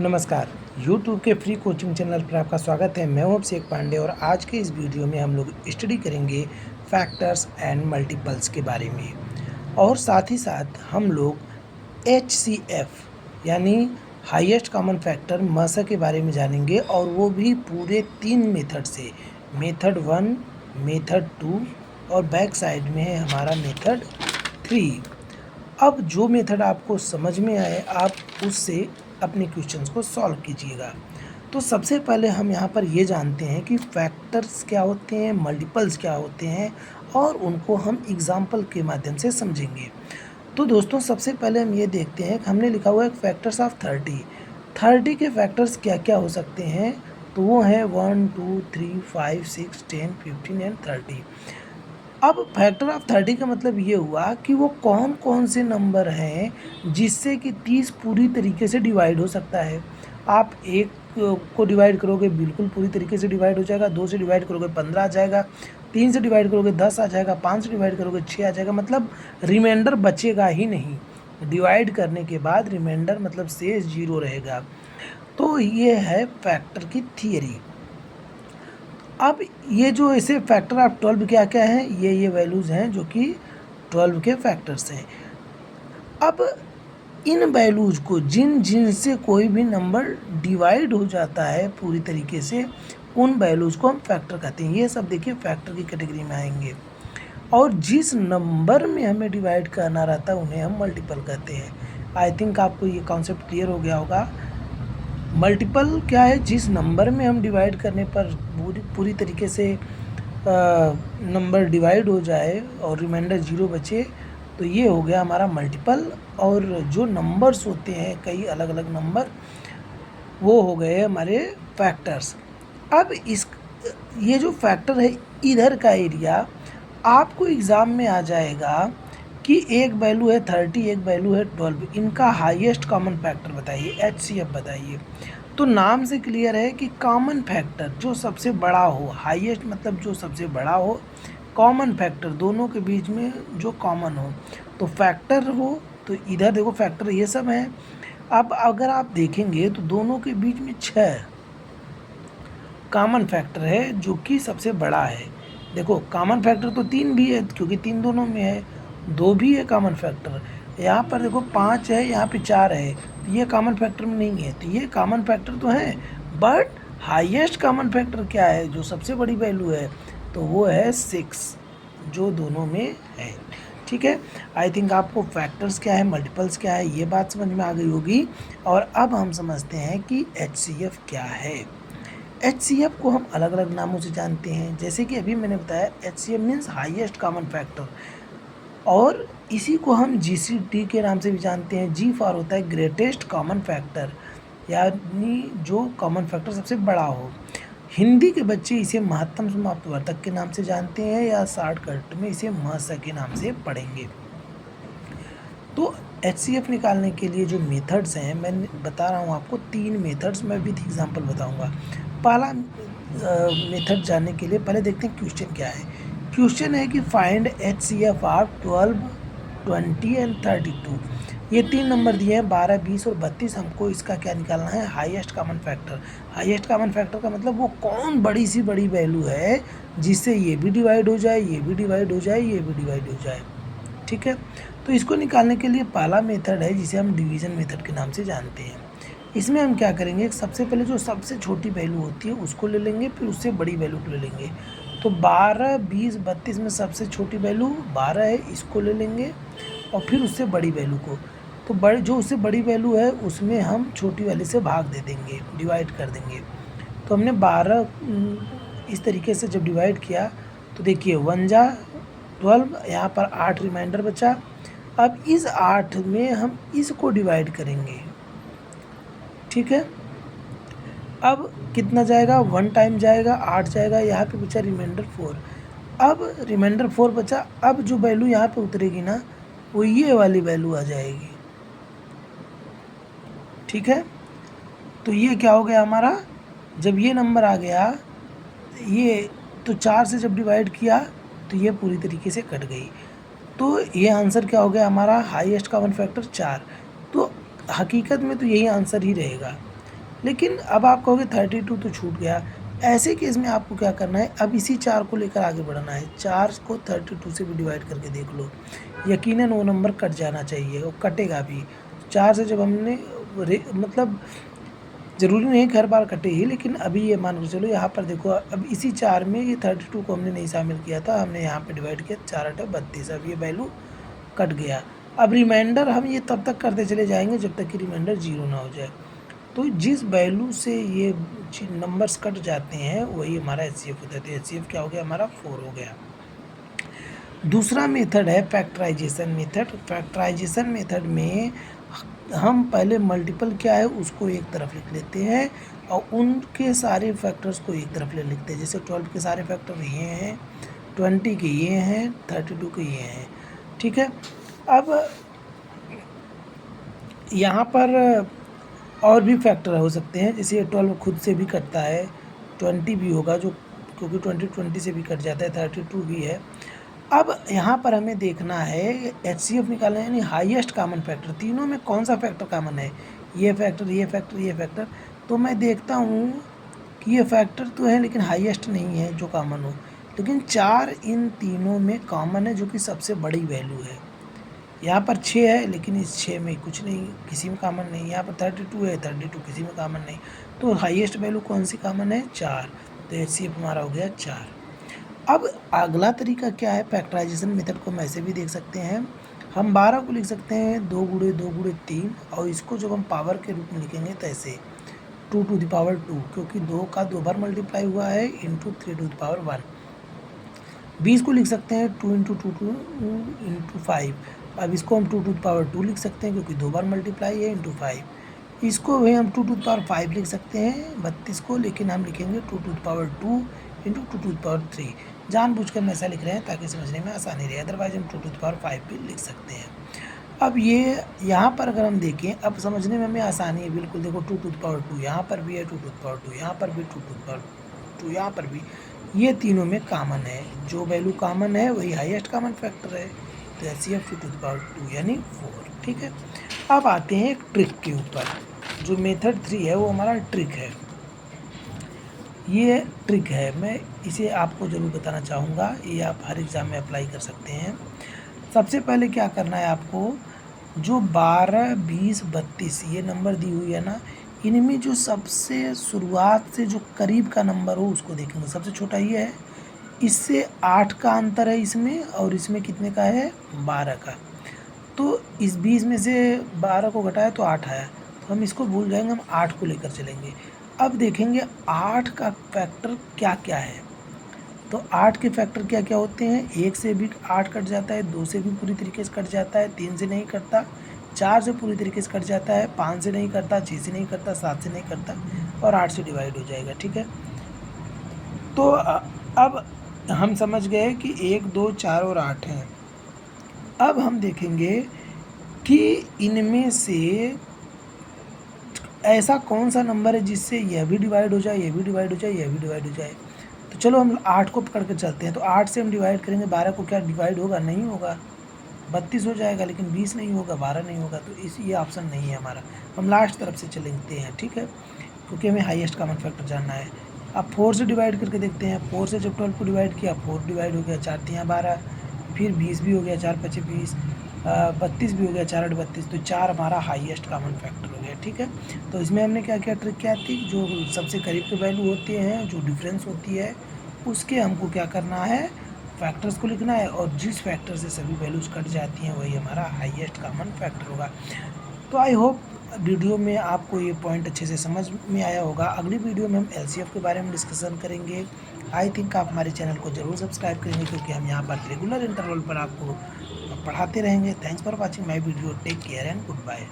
नमस्कार। YouTube के free coaching channel पर आपका स्वागत है। मैं हूं अभिषेक पांडे और आज के इस वीडियो में हम लोग स्टडी करेंगे फैक्टर्स एंड मल्टीपल्स के बारे में और साथ ही साथ हम लोग HCF यानी हाईएस्ट कॉमन फैक्टर MSA के बारे में जानेंगे और वो भी पूरे 3 मेथड से। मेथड 1, मेथड 2 और बैक साइड में है हमारा मेथड 3। अब जो मेथड आपको समझ में आए आप उससे अपने क्वेश्चंस को सॉल्व कीजिएगा। तो सबसे पहले हम यहाँ पर ये जानते हैं कि फैक्टर्स क्या होते हैं, मल्टीपल्स क्या होते हैं और उनको हम एग्जाम्पल के माध्यम से समझेंगे। तो दोस्तों सबसे पहले हम ये देखते हैं कि हमने लिखा हुआ है फैक्टर्स ऑफ 30 के फैक्टर्स क्या क्या हो सकते हैं। तो वो हैं 1, 2, 3, 5, 6, 10, 15 एंड 30। अब फैक्टर ऑफ 30 का मतलब ये हुआ कि वो कौन कौन से नंबर हैं जिससे कि 30 पूरी तरीके से डिवाइड हो सकता है। आप 1 को डिवाइड करोगे बिल्कुल पूरी तरीके से डिवाइड हो जाएगा, 2 से डिवाइड करोगे 15 आ जाएगा, 3 से डिवाइड करोगे 10 आ जाएगा, 5 से डिवाइड करोगे 6 आ जाएगा, मतलब रिमाइंडर बचेगा ही नहीं। डिवाइड करने के बाद रिमाइंडर मतलब शेष 0 रहेगा। तो ये है फैक्टर की थियरी। अब ये जो इसे फैक्टर ऑफ 12 क्या क्या है, ये वैल्यूज़ हैं जो कि 12 के फैक्टर्स हैं। अब इन वैल्यूज़ को जिन से कोई भी नंबर डिवाइड हो जाता है पूरी तरीके से, उन वैल्यूज़ को हम फैक्टर कहते हैं। ये सब देखिए फैक्टर की कैटेगरी में आएंगे। और जिस नंबर में हमें डिवाइड करना रहता है उन्हें हम मल्टीपल कहते हैं। आई थिंक आपको ये कॉन्सेप्ट क्लियर हो गया होगा। मल्टीपल क्या है, जिस नंबर में हम डिवाइड करने पर पूरी तरीके से नंबर डिवाइड हो जाए और रिमाइंडर 0 बचे, तो ये हो गया हमारा मल्टीपल। और जो नंबर्स होते हैं कई अलग अलग नंबर, वो हो गए हमारे फैक्टर्स। अब ये जो फैक्टर है इधर का एरिया आपको एग्ज़ाम में आ जाएगा कि एक वैल्यू है 30, एक वैल्यू है 12, इनका हाईएस्ट कॉमन फैक्टर बताइए, HCF बताइए। तो नाम से क्लियर है कि कॉमन फैक्टर जो सबसे बड़ा हो, हाईएस्ट मतलब जो सबसे बड़ा हो, कॉमन फैक्टर दोनों के बीच में जो कॉमन हो। तो फैक्टर हो तो इधर देखो फैक्टर ये सब है। अब अगर आप देखेंगे तो दोनों के बीच में 6 कॉमन फैक्टर है जो कि सबसे बड़ा है। देखो कॉमन फैक्टर तो 3 भी है क्योंकि 3 दोनों में है, 2 भी है कॉमन फैक्टर। यहाँ पर देखो 5 है, यहाँ पे 4 है, तो ये कॉमन फैक्टर में नहीं है। तो ये कॉमन फैक्टर तो है, बट हाईएस्ट कॉमन फैक्टर क्या है जो सबसे बड़ी वैल्यू है, तो वो है 6 जो दोनों में है। ठीक है, आई थिंक आपको फैक्टर्स क्या है, मल्टीपल्स क्या है, ये बात समझ में आ गई होगी। और अब हम समझते हैं कि HCF क्या है। HCF को हम अलग अलग नामों से जानते हैं, जैसे कि अभी मैंने बताया HCF means highest common factor, और इसी को हम GCD के नाम से भी जानते हैं। G फॉर होता है ग्रेटेस्ट कॉमन फैक्टर, यानी जो कॉमन फैक्टर सबसे बड़ा हो। हिंदी के बच्चे इसे महत्तम समाप्तवर्धक के नाम से जानते हैं या शॉर्टकट में इसे MSA के नाम से पढ़ेंगे। तो HCF निकालने के लिए जो मेथड्स हैं मैं बता रहा हूँ आपको, 3 मेथड्स, मैं विद एग्जांपल बताऊँगा। पहला मेथड जानने के लिए पहले देखते हैं क्वेश्चन क्या है। क्वेश्चन है कि फाइंड HCF ऑफ 12, 20 एंड 32। ये 3 नंबर दिए हैं 12, 20 और 32। हमको इसका क्या निकालना है, highest common factor. Highest common factor का मतलब वो कौन बड़ी सी बड़ी वैल्यू है जिससे ये भी डिवाइड हो जाए, ये भी डिवाइड हो जाए, ये भी डिवाइड हो जाए। ठीक है, तो इसको निकालने के लिए पहला मेथड है जिसे हम डिवीज़न मेथड के नाम से जानते हैं। इसमें हम क्या करेंगे, सबसे पहले जो सबसे छोटी वैल्यू होती है उसको ले लेंगे, फिर उससे बड़ी वैल्यू को ले लेंगे। तो 12, 20, 32 में सबसे छोटी वैल्यू 12 है, इसको ले लेंगे और फिर उससे बड़ी वैल्यू को। तो जो उससे बड़ी वैल्यू है उसमें हम छोटी वाले से भाग दे देंगे, डिवाइड कर देंगे। तो हमने 12 इस तरीके से जब डिवाइड किया तो देखिए 1 जा 12, यहाँ पर 8 रिमाइंडर बचा। अब इस 8 में हम इसको डिवाइड करेंगे। ठीक है, अब कितना जाएगा, 1 टाइम जाएगा, 8 जाएगा, यहाँ पे बचा रिमाइंडर 4। अब रिमाइंडर 4 बचा, अब जो वैल्यू यहाँ पे उतरेगी ना वो ये वाली वैल्यू आ जाएगी। ठीक है, तो ये क्या हो गया हमारा, जब ये नंबर आ गया ये, तो 4 से जब डिवाइड किया तो ये पूरी तरीके से कट गई। तो ये आंसर क्या हो गया हमारा, हाईएस्ट कॉमन फैक्टर 4। तो हकीकत में तो यही आंसर ही रहेगा। लेकिन अब आप कहोगे 32 तो छूट गया। ऐसे केस में आपको क्या करना है, अब इसी 4 को लेकर आगे बढ़ना है। 4 को 32 से भी डिवाइड करके देख लो, यकीनन वो नंबर कट जाना चाहिए और कटेगा भी। 4 से जब हमने मतलब ज़रूरी नहीं कि हर बार कटे ही, लेकिन अभी ये मान के चलो यहाँ पर देखो, अब इसी 4 में ये 32 को हमने नहीं शामिल किया था, हमने यहाँ पे डिवाइड किया, 4 8 32, अब ये वैल्यू कट गया। अब रिमाइंडर हम ये तब तक करते चले जाएंगे जब तक कि रिमाइंडर 0 ना हो जाए। तो जिस वैल्यू से ये नंबर्स कट जाते हैं वही हमारा एचसीएफ होता है। तो एचसीएफ क्या हो गया हमारा 4 हो गया। दूसरा मेथड है फैक्टराइजेशन मेथड। फैक्टराइजेशन मेथड में हम पहले मल्टीपल क्या है उसको एक तरफ लिख लेते हैं और उनके सारे फैक्टर्स को एक तरफ ले लिखते हैं। जैसे 12 के सारे फैक्टर ये हैं, 20 के ये हैं, 32 के ये हैं, ठीक है। अब यहाँ पर और भी फैक्टर हो सकते हैं, जैसे 12 खुद से भी कटता है, 20 भी होगा जो, क्योंकि 20 से भी कट जाता है, 32 भी है। अब यहाँ पर हमें देखना है एचसीएफ निकालना है, यानी हाईएस्ट कॉमन फैक्टर। तीनों में कौन सा फैक्टर कॉमन है, ये फैक्टर, ये फैक्टर, ये फैक्टर। तो मैं देखता हूँ कि ये फैक्टर तो है लेकिन हाईएस्ट नहीं है जो कॉमन हो, लेकिन 4 इन तीनों में कॉमन है जो कि सबसे बड़ी वैल्यू है। यहाँ पर 6 है लेकिन इस 6 में कुछ नहीं, किसी में कॉमन नहीं। यहाँ पर 32 है, 32 किसी में कॉमन नहीं। तो हाईएस्ट वैल्यू कौन सी कॉमन है, 4। तो एचसीएफ हमारा हो गया 4। अब अगला तरीका क्या है, फैक्टराइजेशन मेथड को हम ऐसे भी देख सकते हैं। हम 12 को लिख सकते हैं 2 गुणे 2 गुणे 3, और इसको जब हम पावर के रूप में लिखेंगे तो ऐसे 2 टू द पावर 2, क्योंकि 2 का 2 बार मल्टीप्लाई हुआ है, इंटू 3 टू द पावर 1। 20 को लिख सकते हैं 2 इंटू 2 टू इंटू 5। अब इसको हम 2 टू द पावर 2 लिख सकते हैं क्योंकि 2 बार मल्टीप्लाई है, इंटू 5। इसको भी हम 2 टू द पावर 5 लिख सकते हैं 32 को, लेकिन हम लिखेंगे 2 to the power 2 into 2 to the power 3। जानबूझकर हम ऐसा लिख रहे हैं ताकि समझने में आसानी रहे, अदरवाइज हम 2 टू द पावर 5 भी लिख सकते हैं। अब ये यहाँ पर अगर हम देखें, अब समझने में हमें आसानी है बिल्कुल। देखो 2 टू द पावर 2 यहाँ पर भी है, 2 टू द पावर 2 यहाँ पर भी, 2 टू द पावर 2 यहाँ पर भी, ये तीनों में कॉमन है। जो वैल्यू कॉमन है वही हाईएस्ट कॉमन फैक्टर है। तो एचसीएफ 2 टू द पावर 2 यानी 4, ठीक है। अब आते हैं एक ट्रिक के ऊपर। जो मेथड 3 है वो हमारा ट्रिक है। ये ट्रिक है, मैं इसे आपको ज़रूर बताना चाहूँगा, ये आप हर एग्ज़ाम में अप्लाई कर सकते हैं। सबसे पहले क्या करना है आपको, जो 12, 20, 32 ये नंबर दी हुई है ना, इनमें जो सबसे शुरुआत से जो करीब का नंबर हो उसको देखेंगे। सबसे छोटा ये है, इससे 8 का अंतर है इसमें, और इसमें कितने का है, 12 का। तो इस 20 में से 12 को घटाया तो 8 आया, तो हम इसको भूल जाएंगे, हम 8 को लेकर चलेंगे। अब देखेंगे 8 का फैक्टर क्या क्या है। तो 8 के फैक्टर क्या क्या होते हैं, 1 से भी 8 कट जाता है, 2 से भी पूरी तरीके से कट जाता है, 3 से नहीं कटता, 4 से पूरी तरीके से कट जाता है, 5 से नहीं कटता, 6 से नहीं कटता, 7 से नहीं कटता, और 8 से डिवाइड हो जाएगा, ठीक है। तो अब हम समझ गए कि 1, 2, 4 और 8 हैं। अब हम देखेंगे कि इनमें से ऐसा कौन सा नंबर है जिससे यह भी डिवाइड हो जाए, यह भी डिवाइड हो जाए, यह भी डिवाइड हो जाए। तो चलो हम 8 को पकड़ कर चलते हैं। तो 8 से हम डिवाइड करेंगे 12 को, क्या डिवाइड होगा, नहीं होगा, 32 हो जाएगा, लेकिन 20 नहीं होगा, 12 नहीं होगा। तो ये ऑप्शन नहीं है हमारा, हम लास्ट तरफ से चलते हैं, ठीक है, क्योंकि हमें हाईएस्ट कॉमन फैक्टर जानना है। अब 4 से डिवाइड करके देखते हैं। 4 से जब 12 को डिवाइड किया, 4 डिवाइड हो गया, 4 3 12, फिर 20 भी हो गया, 4 5 20, 32 भी हो गया, 4 8 32। तो 4 हमारा हाईएस्ट कॉमन फैक्टर हो गया, ठीक है। तो इसमें हमने क्या किया, ट्रिक क्या थी, जो सबसे करीब के वैल्यू होते हैं, जो डिफरेंस होती है, उसके हमको क्या करना है, फैक्टर्स को लिखना है, और जिस फैक्टर से सभी वैल्यूज़ कट जाती हैं वही हमारा हाईएस्ट कॉमन फैक्टर होगा। तो आई होप वीडियो में आपको ये पॉइंट अच्छे से समझ में आया होगा। अगली वीडियो में हम एलसीएफ के बारे में डिस्कशन करेंगे। आई थिंक आप हमारे चैनल को ज़रूर सब्सक्राइब करेंगे, क्योंकि हम यहाँ पर रेगुलर इंटरवल पर आपको पढ़ाते रहेंगे। Thanks for watching my video, take care and good bye.